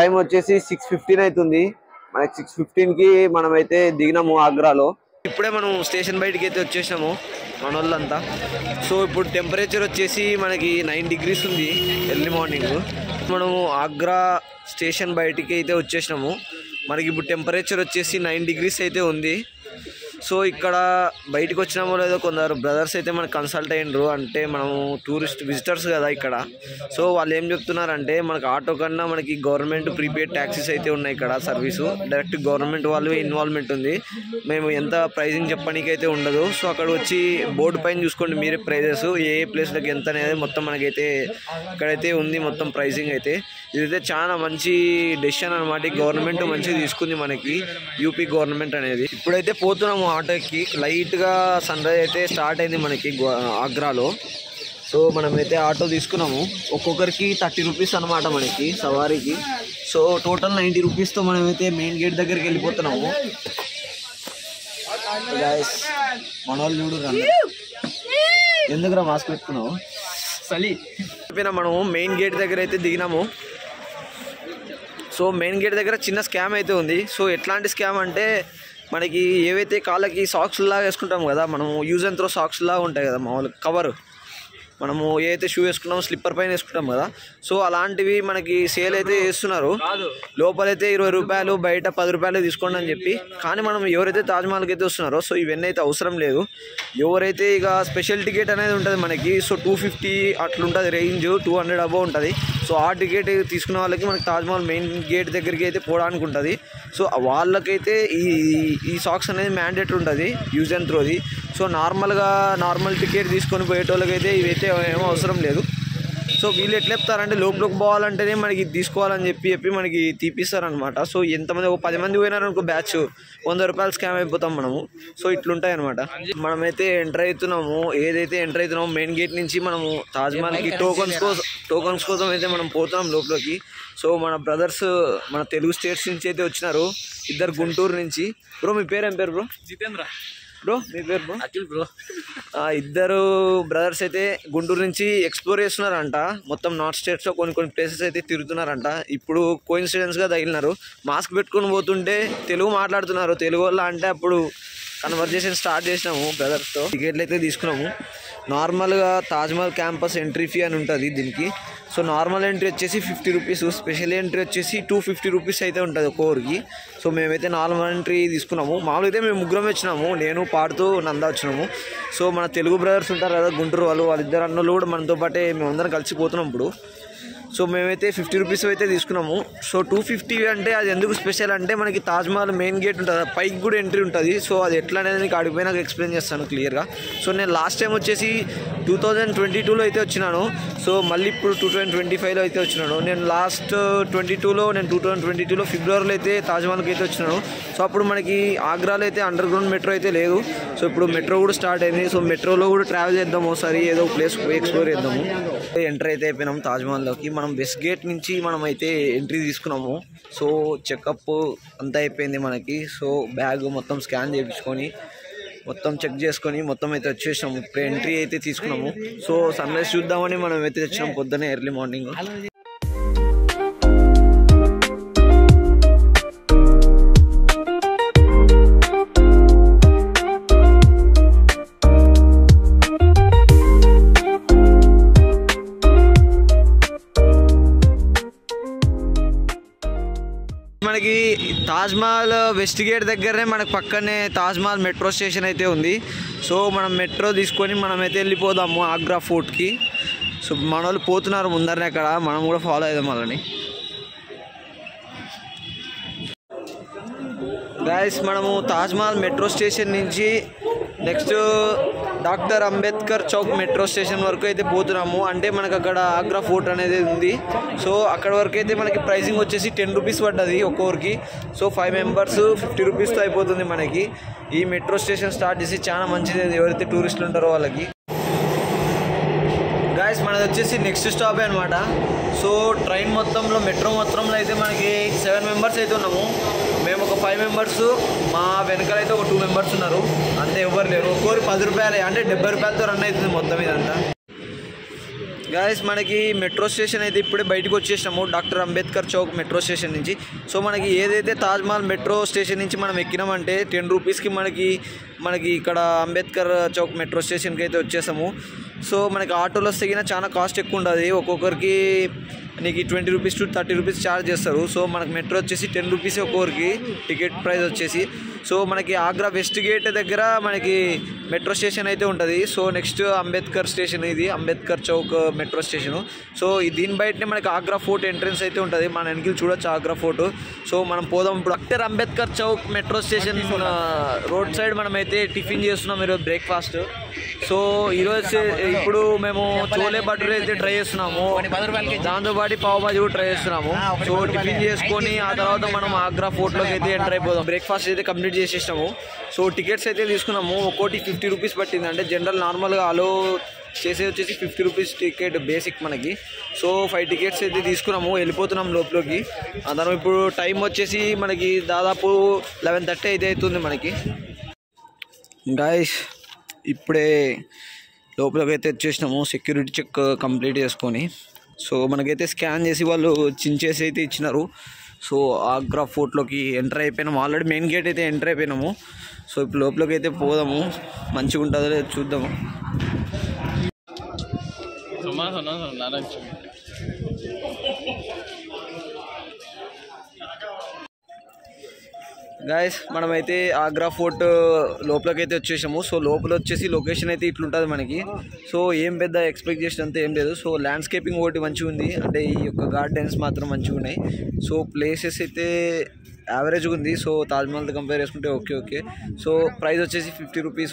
Time వచ్చేసి 6:15 అవుతుంది. మనకి 6:15 కి మనమైతే దిగినాము ఆగ్రాలో. ఇప్పుడే మనం స్టేషన్ బయటికి అయితే వచ్చేసాము మన వాళ్ళంతా. సో ఇప్పుడు టెంపరేచర్ వచ్చేసి మనకి 9 degrees ఉంది ఎర్లీ మార్నింగ్. మనము ఆగ్రా స్టేషన్ బయటికి అయితే వచ్చేసినాము. మనకి ఇప్పుడు టెంపరేచర్ వచ్చేసి 9 degrees అయితే ఉంది. సో ఇక్కడ బయటకు వచ్చినామో లేదో కొందరు బ్రదర్స్ అయితే మనకు కన్సల్ట్ అయ్యిండ్రు. అంటే మనము టూరిస్ట్ విజిటర్స్ కదా ఇక్కడ. సో వాళ్ళు ఏం చెప్తున్నారంటే మనకు ఆటో కన్నా మనకి గవర్నమెంట్ ప్రీపెయిడ్ ట్యాక్సీస్ అయితే ఉన్నాయి ఇక్కడ. సర్వీసు డైరెక్ట్ గవర్నమెంట్ వాళ్ళు ఇన్వాల్వ్మెంట్ ఉంది. మేము ఎంత ప్రైజింగ్ చెప్పడానికి అయితే ఉండదు. సో అక్కడ వచ్చి బోర్డు పైన చూసుకోండి మీరే ప్రైజెస్ ఏ ప్లేస్లకు ఎంత అనేది మొత్తం మనకైతే ఇక్కడైతే ఉంది మొత్తం ప్రైజింగ్ అయితే. ఇదైతే చాలా మంచి డెసిషన్ అనమాట. గవర్నమెంట్ మంచిగా తీసుకుంది మనకి యూపీ గవర్నమెంట్ అనేది. ఇప్పుడైతే పోతున్నాము ఆటోకి. లైట్గా సన్ రైజ్ అయితే స్టార్ట్ అయింది మనకి ఆగ్రాలో. సో మనమైతే ఆటో తీసుకున్నాము. ఒక్కొక్కరికి 30 రూపీస్ అనమాట మనకి సవారీకి. సో టోటల్ 90 రూపీస్తో మనమైతే మెయిన్ గేట్ దగ్గరికి వెళ్ళిపోతున్నాము. మన వాళ్ళు చూడు ఎందుకురా మాస్క్ పెట్టుకున్నావు చలి. మనము మెయిన్ గేట్ దగ్గర అయితే దిగినాము. సో మెయిన్ గేట్ దగ్గర చిన్న స్కామ్ అయితే ఉంది. సో ఎట్లాంటి స్కామ్ అంటే మనకి ఏవైతే కాళ్ళకి సాక్స్ లాగా వేసుకుంటాం కదా, మనము యూజ్ అండ్ త్రో సాక్స్ లాగా ఉంటాయి కదా మామూలు కవర్, మనము ఏదైతే షూ వేసుకున్నామో స్లిప్పర్ పైన వేసుకుంటాం కదా. సో అలాంటివి మనకి సేల్ అయితే చేస్తున్నారు. లోపలైతే 20 రూపాయలు, బయట 10 రూపాయలు తీసుకోండి అని చెప్పి. కానీ మనం ఎవరైతే తాజ్మహల్కి అయితే వస్తున్నారో సో ఇవన్నీ అయితే అవసరం లేదు. ఎవరైతే ఇక స్పెషల్ టికెట్ అనేది ఉంటుంది మనకి. సో 250 అట్లుంటుంది రేంజ్, 200 అబోవ్ ఉంటుంది. సో ఆ టికెట్ తీసుకున్న వాళ్ళకి మనకి తాజ్మహల్ మెయిన్ గేట్ దగ్గరికి అయితే పోవడానికి ఉంటుంది. సో వాళ్ళకైతే ఈ సాక్స్ అనేది మ్యాండేటరీ ఉంటుంది యూజ్ అండ్ త్రోది. సో నార్మల్ టికెట్ తీసుకొని పోయేటోళ్ళకైతే ఇవైతే ఏమో అవసరం లేదు. సో వీళ్ళు ఎట్లా చెప్తారంటే లోపలికి పోవాలంటేనే మనకి తీసుకోవాలని చెప్పి మనకి తీపిస్తారనమాట. సో ఎంతమంది ఒక 10 మంది పోయినారనుకో బ్యాచ్ 100 రూపాయలు స్కామ్ అయిపోతాం మనము. సో ఇట్లుంటాయి అనమాట. మనమైతే ఎంటర్ అవుతున్నాము. ఏదైతే ఎంటర్ అవుతున్నామో మెయిన్ గేట్ నుంచి మనము తాజ్మహల్కి టోకన్స్ కోసం అయితే మనం పోతున్నాం లోపలికి. సో మన బ్రదర్స్ మన తెలుగు స్టేట్స్ నుంచి అయితే వచ్చినారు. ఇద్దరు గుంటూరు నుంచి. బ్రో మీ పేరు ఏం పేరు బ్రో? జితేంద్ర. బ్రో మీ పేరు బ్రో? అఖిల్ బ్రో. ఇద్దరు బ్రదర్స్ అయితే గుంటూరు నుంచి ఎక్స్ప్లోర్ చేస్తున్నారంట. మొత్తం నార్త్ స్టేట్స్లో కొన్ని ప్లేసెస్ అయితే తిరుగుతున్నారంట. ఇప్పుడు కోఇన్సిడెన్స్గా తగిలినారు. మాస్క్ పెట్టుకొని పోతుంటే తెలుగు మాట్లాడుతున్నారు. తెలుగు వల్ల అంటే అప్పుడు కన్వర్జేషన్ స్టార్ట్ చేసినాము బ్రదర్స్తో. టికెట్లు అయితే తీసుకున్నాము. నార్మల్గా తాజ్మహల్ క్యాంపస్ ఎంట్రీ ఫీ అని ఉంటుంది దీనికి. సో నార్మల్ ఎంట్రీ వచ్చేసి 50 రూపీస్, స్పెషల్ ఎంట్రీ వచ్చేసి 250 రూపీస్ అయితే ఉంటుంది ఒక్కొక్కరికి. సో మేమైతే నార్మల్ ఎంట్రీ తీసుకున్నాము. మామూలుగా అయితే మేము ముగ్గురం వచ్చినాము, నేను పాడుతూ నందా వచ్చినాము. సో మన తెలుగు బ్రదర్స్ ఉంటారు కదా గుంటూరు వాళ్ళిద్దరు అన్నోళ్ళు కూడా మనతో పాటే మేమందరం కలిసిపోతున్నాం ఇప్పుడు. సో మేమైతే 50 రూపీస్ అయితే తీసుకున్నాము. సో 250 అంటే అది ఎందుకు స్పెషల్ అంటే మనకి తాజ్మహల్ మెయిన్ గేట్ ఉంటుంది, పైకి కూడా ఎంట్రీ ఉంటుంది. సో అది ఎట్లా అనేది నీకు అడిగిపోయినాక ఎక్స్ప్లెయిన్ చేస్తాను క్లియర్గా. సో నేను లాస్ట్ టైం వచ్చేసి 2022లో అయితే వచ్చినాను. సో మళ్ళీ ఇప్పుడు 2025లో అయితే వచ్చినాను. నేను లాస్ట్ 2022లో ఫిబ్రవరిలో అయితే తాజ్మహల్కి అయితే వచ్చినాను. సో అప్పుడు మనకి ఆగ్రాలో అయితే అండర్ గ్రౌండ్ మెట్రో అయితే లేదు. సో ఇప్పుడు మెట్రో కూడా స్టార్ట్ అయింది. సో మెట్రోలో కూడా ట్రావెల్ చేద్దాము ఒకసారి, ఏదో ప్లేస్ ఎక్స్ప్లోర్ చేద్దాము. ఎంటర్ అయితే అయిపోయినాము తాజ్మహల్లోకి. మనం వెస్ట్ గేట్ నుంచి మనం అయితే ఎంట్రీ తీసుకున్నాము. సో చెకప్ అంతా అయిపోయింది మనకి. సో బ్యాగ్ మొత్తం స్కాన్ చేయించుకొని మొత్తం చెక్ చేసుకొని మొత్తం అయితే వచ్చేసాము. ఇప్పుడు ఎంట్రీ అయితే తీసుకున్నాము. సో సన్ రైజ్ చూద్దామని మనం అయితే వచ్చినాం పొద్దున్నే ఎర్లీ మార్నింగ్. మనకి తాజ్మహల్ వెస్ట్ గేట్ దగ్గరనే మనకు పక్కనే తాజ్మహల్ మెట్రో స్టేషన్ అయితే ఉంది. సో మనం మెట్రో తీసుకొని మనమైతే వెళ్ళిపోదాము ఆగ్రా ఫోర్ట్కి. సో మన వాళ్ళు పోతున్నారు ముందరనే అక్కడ, మనం కూడా ఫాలో అవుదాం వాళ్ళని. గైస్ మనము తాజ్మహల్ మెట్రో స్టేషన్ నుంచి next doctor Ambedkar Chowk metro station వరకు అయితే పోతున్నాము. అంటే మనకు అక్కడ ఆగ్రా ఫోర్ట్ అనేది ఉంది. సో అక్కడ వరకు అయితే మనకి ప్రైసింగ్ వచ్చేసి 10 రూపీస్ పడ్డది ఒక్కొక్కరికి. సో 5 మెంబర్స్ 50 రూపీస్తో అయిపోతుంది మనకి. ఈ మెట్రో స్టేషన్ స్టార్ట్ చేసి చాలా మంచిది ఎవరైతే టూరిస్టులు ఉంటారో వాళ్ళకి. గాయస్ మనది వచ్చేసి నెక్స్ట్ స్టాపే అనమాట. సో ట్రైన్ మొత్తంలో మెట్రో మొత్తంలో అయితే మనకి 7 మెంబర్స్ అయితే ఉన్నాము. మేము ఒక 5 మెంబర్స్, మా వెనకాల అయితే ఒక 2 మెంబర్స్ ఉన్నారు, అంతే ఎవరు లేరు. ఒక్కొక్కరు 10 రూపాయలే, అంటే 70 రూపాయలతో రన్ అవుతుంది మొత్తం ఇదంతా. గాయస్ మనకి మెట్రో స్టేషన్ అయితే ఇప్పుడే బయటకు వచ్చేసినాము doctor Ambedkar Chowk metro station నుంచి. సో మనకి ఏదైతే తాజ్మహల్ మెట్రో స్టేషన్ నుంచి మనం ఎక్కినామంటే 10 రూపీస్కి మనకి ఇక్కడ అంబేద్కర్ చౌక్ మెట్రో స్టేషన్కి అయితే వచ్చేసాము. సో మనకి ఆటోలో వస్తే చాలా కాస్ట్ ఎక్కువ ఉంటుంది, ఒక్కొక్కరికి నీకు 20 రూపీస్ టు 30 రూపీస్ ఛార్జ్ చేస్తారు. సో మనకి మెట్రో వచ్చేసి 10 రూపీస్ ఒక్కొక్కరికి టికెట్ ప్రైస్ వచ్చేసి. సో మనకి ఆగ్రా వెస్ట్ గేట్ దగ్గర మనకి మెట్రో స్టేషన్ అయితే ఉంటుంది. సో నెక్స్ట్ అంబేద్కర్ స్టేషన్, ఇది Ambedkar Chowk metro station. So దీని బయటనే మనకి ఆగ్రా ఫోర్ట్ ఎంట్రన్స్ అయితే ఉంటుంది, మన వెనకాల చూడొచ్చు ఆగ్రా ఫోర్ట్. సో మనం పోదాం ఇప్పుడు. Doctor Ambedkar Chowk metro station road side మనమైతే టిఫిన్ చేస్తున్నాం ఈరోజు బ్రేక్ఫాస్ట్. సో ఈరోజు ఇప్పుడు మేము చోలే భటూరే అయితే ట్రై చేస్తున్నాము, దాంతోపాటు పావ్ భాజీ కూడా ట్రై చేస్తున్నాము. సో టిఫిన్ చేసుకొని ఆ తర్వాత మనం ఆగ్రా ఫోర్ట్లోకి అయితే ఎంటర్ అయిపోదాం. బ్రేక్ఫాస్ట్ అయితే కంప్లీట్ చేసేసినాము. సో టికెట్స్ అయితే తీసుకున్నాము, ఒక్కోటి 50 రూపీస్ పట్టింది. అంటే జనరల్ నార్మల్గా అలో చేసేది వచ్చేసి 50 రూపీస్ టికెట్ బేసిక్ మనకి. సో 5 టికెట్స్ అయితే తీసుకున్నాము, వెళ్ళిపోతున్నాం లోపలికి. దాని ఇప్పుడు టైం వచ్చేసి మనకి దాదాపు 11:30 అయితే అవుతుంది మనకి. గాయ్స్ ఇప్పుడే లోపలికి అయితే వచ్చేసినాము, సెక్యూరిటీ చెక్ కంప్లీట్ చేసుకొని. సో మనకైతే స్కాన్ చేసి వాళ్ళు చించేసి అయితే ఇచ్చినారు. సో ఆగ్రా ఫోర్ట్లోకి ఎంటర్ అయిపోయినాము, ఆల్రెడీ మెయిన్ గేట్ అయితే ఎంటర్ అయిపోయినాము. సో ఇప్పుడు లోపలికి అయితే పోదాము, మంచిగా ఉంటుందో లేదో చూద్దాము. గాయస్ మనమైతే ఆగ్రా ఫోర్ట్ లోపలికి అయితే వచ్చేసాము. సో లోపల వచ్చేసి లొకేషన్ అయితే ఇట్లుంటుంది మనకి. సో ఏం పెద్ద ఎక్స్పెక్టేషన్ అంతా ఏం లేదు. సో ల్యాండ్స్కేపింగ్ ఒకటి మంచిగా ఉంది, అంటే ఈ యొక్క గార్డెన్స్ మాత్రం మంచిగా ఉన్నాయి. సో ప్లేసెస్ అయితే యావరేజ్గా ఉంది. సో తాజ్మహల్తో కంపేర్ చేసుకుంటే ఓకే. సో ప్రైస్ వచ్చేసి 50 రూపీస్.